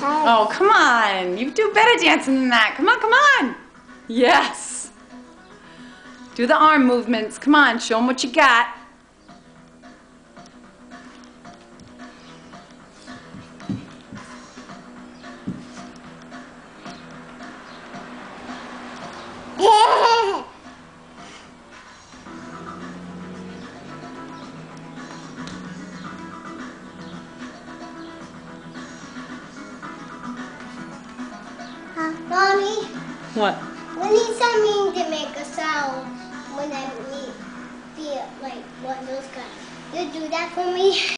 Oh, come on. You do better dancing than that. Come on, come on. Yes. Do the arm movements. Come on, show them what you got. Mommy, What? when you tell me to make a sound when I feel like one of those guys, you do that for me?